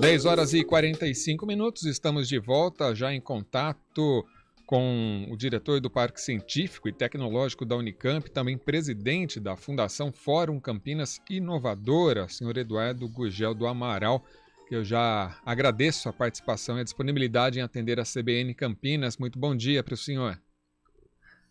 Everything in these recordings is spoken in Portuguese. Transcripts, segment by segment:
10 horas e 45 minutos, estamos de volta, já em contato com o diretor do Parque Científico e Tecnológico da Unicamp, também presidente da Fundação Fórum Campinas Inovadora, senhor Eduardo Gurgel do Amaral, que eu já agradeço a participação e a disponibilidade em atender a CBN Campinas. Muito bom dia para o senhor.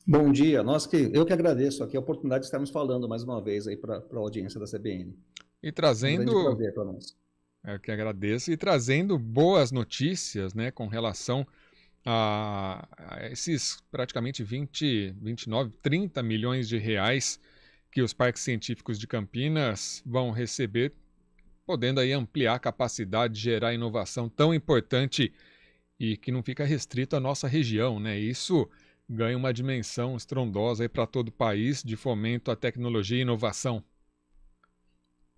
Bom dia, eu que agradeço aqui a oportunidade de estarmos falando mais uma vez aí para a audiência da CBN. E trazendo... Um grande prazer para nós. Eu que agradeço, e trazendo boas notícias, né, com relação a esses praticamente 20, 29, 30 milhões de reais que os parques científicos de Campinas vão receber, podendo aí ampliar a capacidade de gerar inovação tão importante e que não fica restrito à nossa região, né? Isso ganha uma dimensão estrondosa aí para todo o país de fomento à tecnologia e inovação.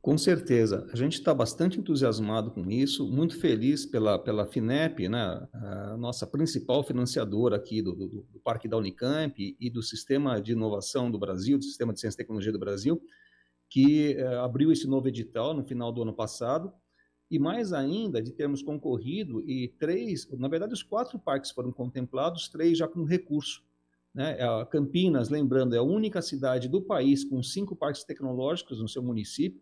Com certeza, a gente está bastante entusiasmado com isso, muito feliz pela FINEP, né, a nossa principal financiadora aqui do Parque da Unicamp e do Sistema de Inovação do Brasil, do Sistema de Ciência e Tecnologia do Brasil, que abriu esse novo edital no final do ano passado, e mais ainda de termos concorrido e na verdade os 4 parques foram contemplados, 3 já com recurso. Né? Campinas, lembrando, é a única cidade do país com 5 parques tecnológicos no seu município,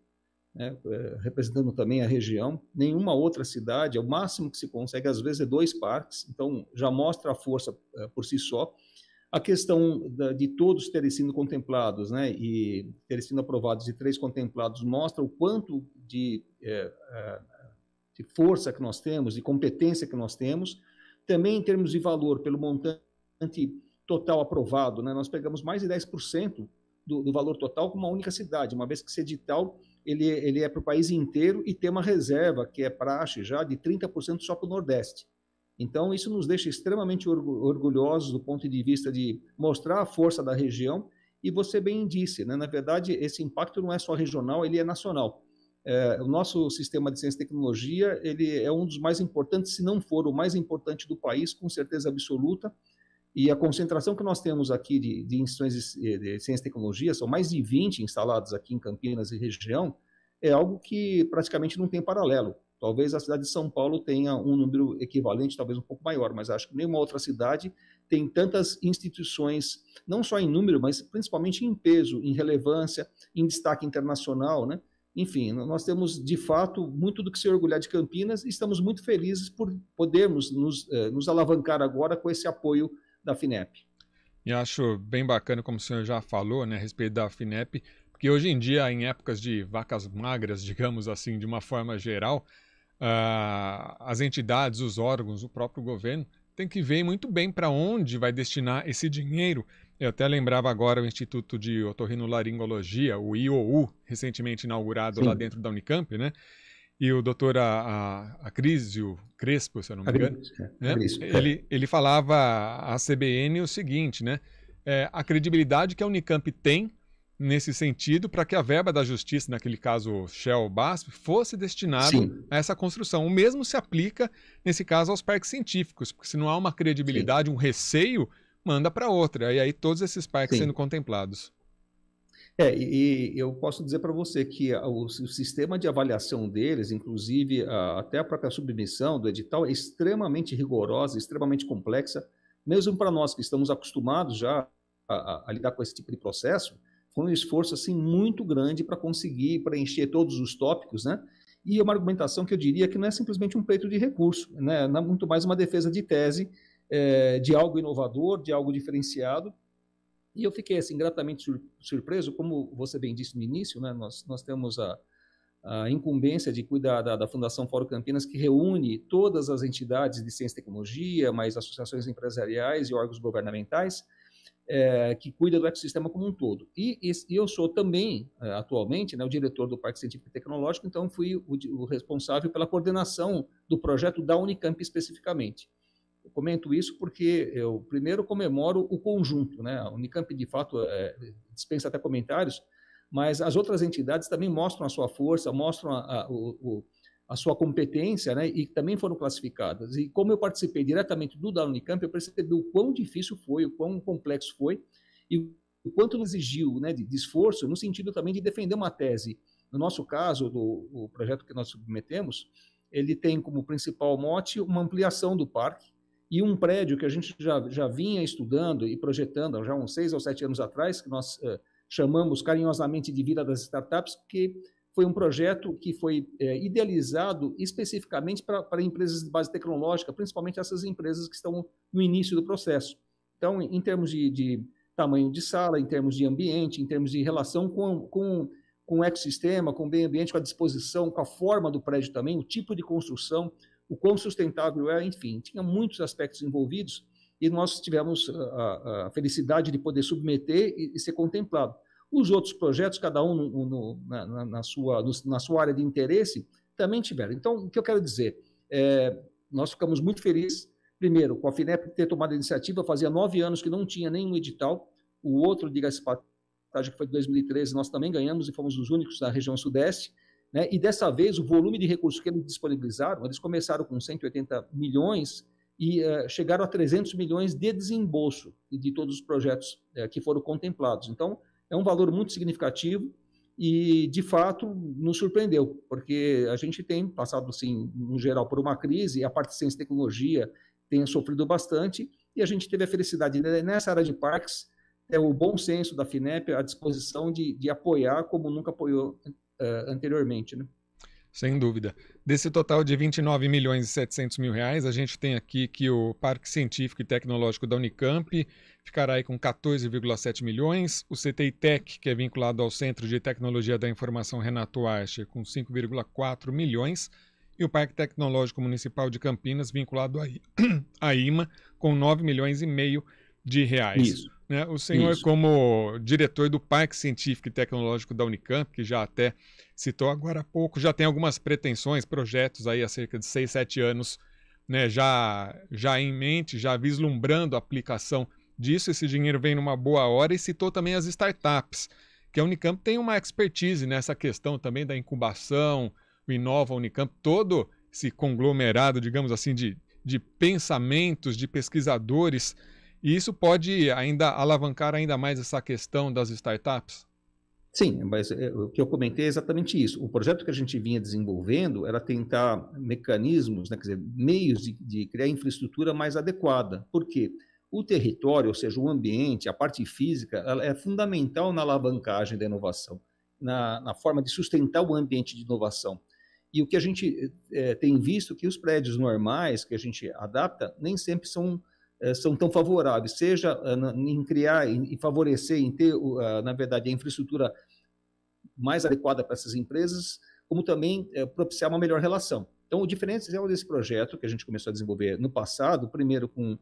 né, representando também a região. Nenhuma outra cidade, é o máximo que se consegue, às vezes é 2 parques, então já mostra a força por si só. A questão de todos terem sido contemplados, né, e terem sido aprovados e 3 contemplados, mostra o quanto de força que nós temos, de competência que nós temos. Também em termos de valor, pelo montante total aprovado, né, nós pegamos mais de 10% do valor total com uma única cidade, uma vez que esse edital ele é para o país inteiro e tem uma reserva, que é praxe já, de 30% só para o Nordeste. Então, isso nos deixa extremamente orgulhosos do ponto de vista de mostrar a força da região, e você bem disse, né? Na verdade, esse impacto não é só regional, ele é nacional. O nosso sistema de ciência e tecnologia ele é um dos mais importantes, se não for o mais importante do país, com certeza absoluta. E a concentração que nós temos aqui de instituições de ciência e tecnologia, são mais de 20 instalados aqui em Campinas e região, é algo que praticamente não tem paralelo. Talvez a cidade de São Paulo tenha um número equivalente, talvez um pouco maior, mas acho que nenhuma outra cidade tem tantas instituições, não só em número, mas principalmente em peso, em relevância, em destaque internacional, né? Enfim, nós temos, de fato, muito do que se orgulhar de Campinas e estamos muito felizes por podermos nos alavancar agora com esse apoio da FINEP. E acho bem bacana, como o senhor já falou, né, a respeito da FINEP, porque hoje em dia, em épocas de vacas magras, digamos assim, de uma forma geral, as entidades, os órgãos, o próprio governo, tem que ver muito bem para onde vai destinar esse dinheiro. Eu até lembrava agora o Instituto de Otorrinolaringologia, o IOU, recentemente inaugurado lá dentro da Unicamp, né? E o doutor Acrísio Crespo, se eu não me engano, né? Ele falava à CBN o seguinte, né? A credibilidade que a Unicamp tem nesse sentido para que a verba da justiça, naquele caso Shell-BASF, fosse destinado a essa construção. O mesmo se aplica, nesse caso, aos parques científicos, porque se não há uma credibilidade, um receio, manda para outra. E aí todos esses parques sendo contemplados. E eu posso dizer para você que o sistema de avaliação deles, inclusive até a própria submissão do edital, é extremamente rigorosa, extremamente complexa, mesmo para nós que estamos acostumados já a lidar com esse tipo de processo. Foi um esforço assim, muito grande para conseguir preencher todos os tópicos, né? E uma argumentação que eu diria que não é simplesmente um pleito de recurso, né? É muito mais uma defesa de tese, de algo inovador, de algo diferenciado. E eu fiquei assim, gratamente surpreso, como você bem disse no início, né? Nós temos a incumbência de cuidar da Fundação Fórum Campinas, que reúne todas as entidades de ciência e tecnologia, mais associações empresariais e órgãos governamentais, que cuida do ecossistema como um todo. E eu sou também, atualmente, né, o diretor do Parque Científico e Tecnológico, então fui o responsável pela coordenação do projeto da Unicamp especificamente. Eu comento isso porque eu, primeiro, comemoro o conjunto, né? A Unicamp, de fato, dispensa até comentários, mas as outras entidades também mostram a sua força, mostram a sua competência, né? E também foram classificadas. E como eu participei diretamente do da Unicamp, eu percebi o quão difícil foi, o quão complexo foi, e o quanto exigiu, né, de esforço, no sentido também de defender uma tese. No nosso caso, o projeto que nós submetemos, ele tem como principal mote uma ampliação do parque e um prédio que a gente já vinha estudando e projetando já uns 6 ou 7 anos atrás, que nós chamamos carinhosamente de Vila das Startups, que foi um projeto que foi idealizado especificamente para empresas de base tecnológica, principalmente essas empresas que estão no início do processo. Então, em termos de tamanho de sala, em termos de ambiente, em termos de relação com o ecossistema, com o meio ambiente, com a disposição, com a forma do prédio também, o tipo de construção, o quão sustentável é, enfim, tinha muitos aspectos envolvidos e nós tivemos a felicidade de poder submeter e ser contemplado. Os outros projetos, cada um na sua área de interesse, também tiveram. Então, o que eu quero dizer, nós ficamos muito felizes, primeiro, com a FINEP ter tomado a iniciativa, fazia 9 anos que não tinha nenhum edital, o outro, diga-se passagem, que foi de 2013, nós também ganhamos e fomos os únicos da região sudeste, né? E dessa vez, o volume de recursos que eles disponibilizaram, eles começaram com 180 milhões e chegaram a 300 milhões de desembolso de todos os projetos que foram contemplados. Então, é um valor muito significativo e, de fato, nos surpreendeu, porque a gente tem passado, assim, no geral, por uma crise, e a parte de ciência e tecnologia tem sofrido bastante, e a gente teve a felicidade, nessa área de parques, o bom senso da FINEP, a disposição de apoiar como nunca apoiou anteriormente, né? Sem dúvida. Desse total de 29 milhões e 700 mil reais, a gente tem aqui que o Parque Científico e Tecnológico da Unicamp ficará aí com 14,7 milhões, o CTI Tech, que é vinculado ao Centro de Tecnologia da Informação Renato Archer, com 5,4 milhões, e o Parque Tecnológico Municipal de Campinas, vinculado à IMA, com 9 milhões e meio de reais. Isso. Né? O senhor, Isso. como diretor do Parque Científico e Tecnológico da Unicamp, que já até citou agora há pouco, já tem algumas pretensões, projetos aí há cerca de 6, 7 anos, né, já em mente, já vislumbrando a aplicação disso. Esse dinheiro vem numa boa hora, e citou também as startups, que a Unicamp tem uma expertise nessa questão também da incubação, o Inova Unicamp, todo esse conglomerado, digamos assim, de pensamentos, de pesquisadores. E isso pode ainda alavancar ainda mais essa questão das startups? Sim, mas o que eu comentei é exatamente isso. O projeto que a gente vinha desenvolvendo era tentar mecanismos, né, quer dizer, meios de criar infraestrutura mais adequada. Por quê? O território, ou seja, o ambiente, a parte física, ela é fundamental na alavancagem da inovação, na forma de sustentar o ambiente de inovação. E o que a gente tem visto que os prédios normais que a gente adapta nem sempre são tão favoráveis, seja em criar e favorecer, em ter, na verdade, a infraestrutura mais adequada para essas empresas, como também propiciar uma melhor relação. Então, o diferencial desse projeto que a gente começou a desenvolver no passado, primeiro com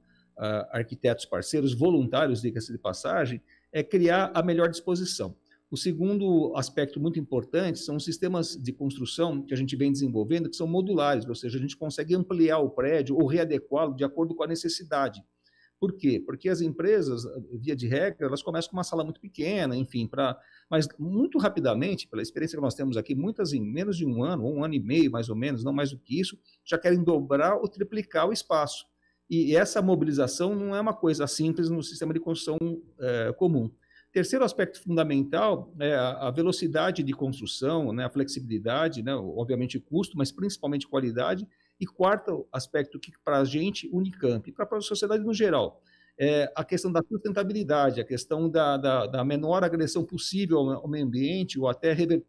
arquitetos parceiros voluntários, diga-se de passagem, é criar a melhor disposição. O segundo aspecto muito importante são os sistemas de construção que a gente vem desenvolvendo, que são modulares, ou seja, a gente consegue ampliar o prédio ou readequá-lo de acordo com a necessidade. Por quê? Porque as empresas, via de regra, elas começam com uma sala muito pequena, enfim, mas muito rapidamente, pela experiência que nós temos aqui, muitas em menos de um ano e meio, mais ou menos, não mais do que isso, já querem dobrar ou triplicar o espaço. E essa mobilização não é uma coisa simples no sistema de construção comum. Terceiro aspecto fundamental é a velocidade de construção, né, a flexibilidade, né, obviamente custo, mas principalmente qualidade. E quarto aspecto que para a gente, Unicamp, e para a sociedade no geral, é a questão da sustentabilidade, a questão da menor agressão possível ao meio ambiente, ou até reverter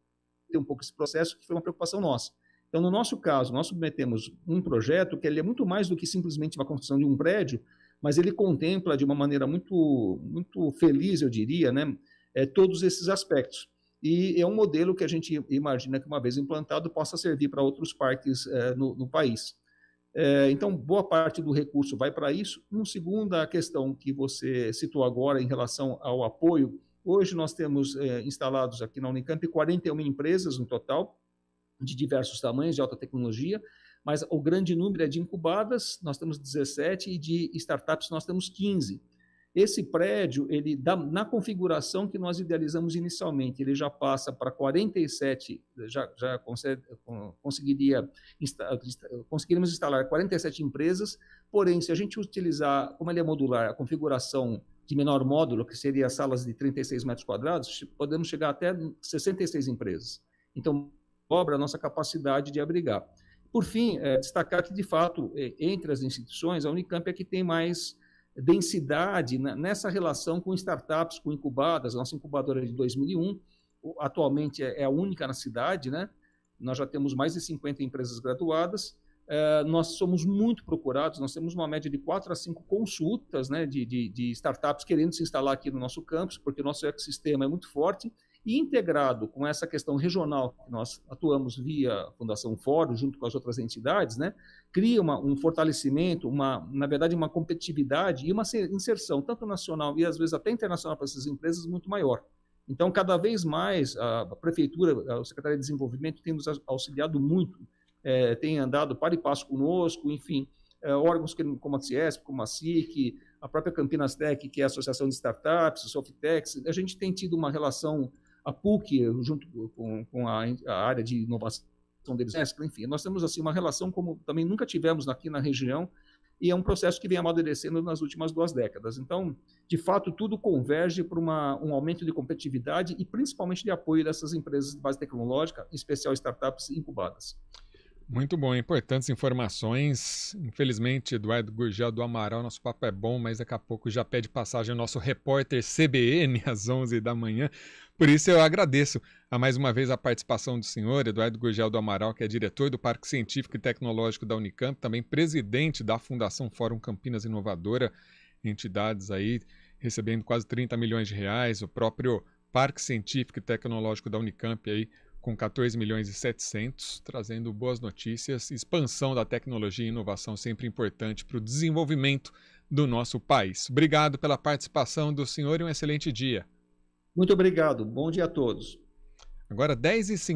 um pouco esse processo, que foi uma preocupação nossa. Então, no nosso caso, nós submetemos um projeto que ele é muito mais do que simplesmente uma construção de um prédio, mas ele contempla de uma maneira muito, muito feliz, eu diria, né, todos esses aspectos. E é um modelo que a gente imagina que, uma vez implantado, possa servir para outros parques no país. Então, boa parte do recurso vai para isso. Uma segunda questão que você citou agora em relação ao apoio, hoje nós temos instalados aqui na Unicamp 41 empresas no total, de diversos tamanhos, de alta tecnologia, mas o grande número é de incubadas, nós temos 17, e de startups nós temos 15. Esse prédio, ele na configuração que nós idealizamos inicialmente, ele já passa para 47, conseguiríamos instalar 47 empresas, porém, se a gente utilizar, como ele é modular, a configuração de menor módulo, que seria salas de 36 metros quadrados, podemos chegar até 66 empresas. Então, dobra a nossa capacidade de abrigar. Por fim, destacar que, de fato, entre as instituições, a Unicamp é que tem mais densidade nessa relação com startups, com incubadas. A nossa incubadora é de 2001, atualmente é a única na cidade, né? Nós já temos mais de 50 empresas graduadas. Nós somos muito procurados, nós temos uma média de 4 a 5 consultas, né, de startups querendo se instalar aqui no nosso campus, porque o nosso ecossistema é muito forte, e integrado com essa questão regional, que nós atuamos via Fundação Fórum, junto com as outras entidades, né, cria um fortalecimento, na verdade, uma competitividade e uma inserção, tanto nacional e às vezes até internacional para essas empresas, muito maior. Então, cada vez mais, a Prefeitura, a Secretaria de Desenvolvimento tem nos auxiliado muito, tem andado para e passo conosco, enfim, órgãos como a Ciesp, como a SIC, a própria Campinas Tech, que é a Associação de Startups, o Softex, a gente tem tido uma relação, a PUC, junto com a área de inovação deles, enfim, nós temos assim uma relação como também nunca tivemos aqui na região, e é um processo que vem amadurecendo nas últimas 2 décadas. Então, de fato, tudo converge para um aumento de competitividade e principalmente de apoio dessas empresas de base tecnológica, em especial startups incubadas. Muito bom, importantes informações. Infelizmente, Eduardo Gurgel do Amaral, nosso papo é bom, mas daqui a pouco já pede passagem ao nosso repórter CBN às 11 da manhã. Por isso eu agradeço mais uma vez a participação do senhor Eduardo Gurgel do Amaral, que é diretor do Parque Científico e Tecnológico da Unicamp, também presidente da Fundação Fórum Campinas Inovadora, entidades aí recebendo quase 30 milhões de reais, o próprio Parque Científico e Tecnológico da Unicamp aí com 14 milhões e 700, trazendo boas notícias, expansão da tecnologia e inovação sempre importante para o desenvolvimento do nosso país. Obrigado pela participação do senhor e um excelente dia. Muito obrigado, bom dia a todos. Agora 10h50.